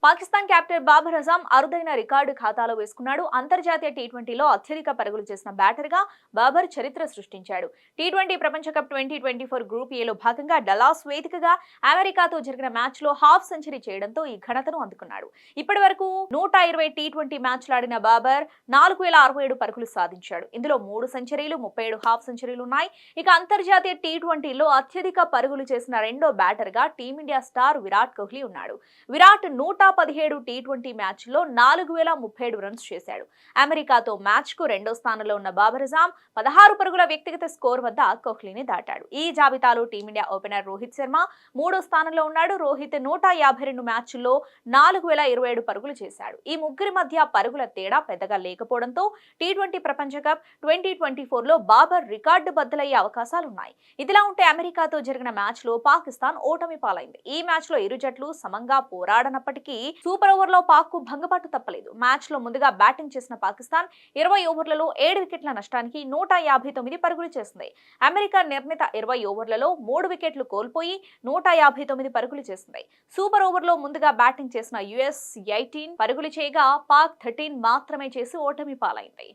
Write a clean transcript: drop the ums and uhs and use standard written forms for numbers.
Pakistan captain Babur Azam అరుదైన record ఖాతాలో వేసుకున్నాడు. అంతర్జాతీయ టీ20లో అత్యధిక పరుగులు చేసిన బ్యాటర్గా బాబర్ చరిత్ర సృష్టించాడు. టీ20 ప్రపంచ కప్ 2024 గ్రూప్ ఏలో భాగంగా డలాస్ వేదికగా అమెరికాతో జరిగిన మ్యాచ్లో హాఫ్ సెంచరీ చేయడంతో ఈ ఘనతను అందుకున్నాడు. ఇప్పటి వరకు 120 టీ20 మ్యాచ్లాడిన బాబర్ 4067 పరుగులు సాధించాడు. ఇందులో 3 సెంచరీలు, 37 హాఫ్ సెంచరీలు ఉన్నాయి. ఇక అంతర్జాతీయ టీ20లో అత్యధిక పరుగులు చేసిన రెండో బ్యాటర్గా టీమిండియా స్టార్ విరాట్ కోహ్లీ ఉన్నాడు. విరాట్ 117 టీ20 మ్యాచ్ల్లో 4037 రన్స్ చేశాడు. అమెరికాతో మ్యాచ్కు రెండో స్థానంలో ఉన్న బాబర్ అజమ్ 16 పరుగుల వ్యక్తిగత స్కోర్ వద్ద కోహ్లీని దాటాడు. ఈ జాబితాలో టీమిండియా ఓపెనర్ రోహిత్ శర్మ మూడో స్థానంలో ఉన్నాడు. రోహిత్ 152 మ్యాచ్ల్లో 4027 పరుగులు చేశాడు. ఈ ముగ్గురి మధ్య పరుగుల తేడా పెద్దగా లేకపోవడంతో టీ20 ప్రపంచ కప్ 2024లో బాబర్ రికార్డు బద్దలయ్యే అవకాశాలున్నాయి. ఇదిలా ఉంటే అమెరికాతో జరిగిన మ్యాచ్లో పాకిస్తాన్ ఓటమి పాలైంది. ఈ మ్యాచ్లో ఇరు జట్లు సమంగా పోరాడనప్పటికీ సూపర్ ఓవర్లో పాక్ కు భంగపట్టు తప్పలేదు. మ్యాచ్ లో ముందుగా బ్యాటింగ్ చేసిన పాకిస్తాన్ 20 ఓవర్లలో 7 వికెట్ల నష్టానికి 159 పరుగులు చేసింది. అమెరికా నిర్ణీత 20 ఓవర్లలో 3 వికెట్లు కోల్పోయి 159 పరుగులు చేసింది. సూపర్ ఓవర్లో ముందుగా బ్యాటింగ్ చేసిన యుఎస్ 18 పరుగులు చేయగా పాక్ 13 మాత్రమే చేసి ఓటమి పాలైంది.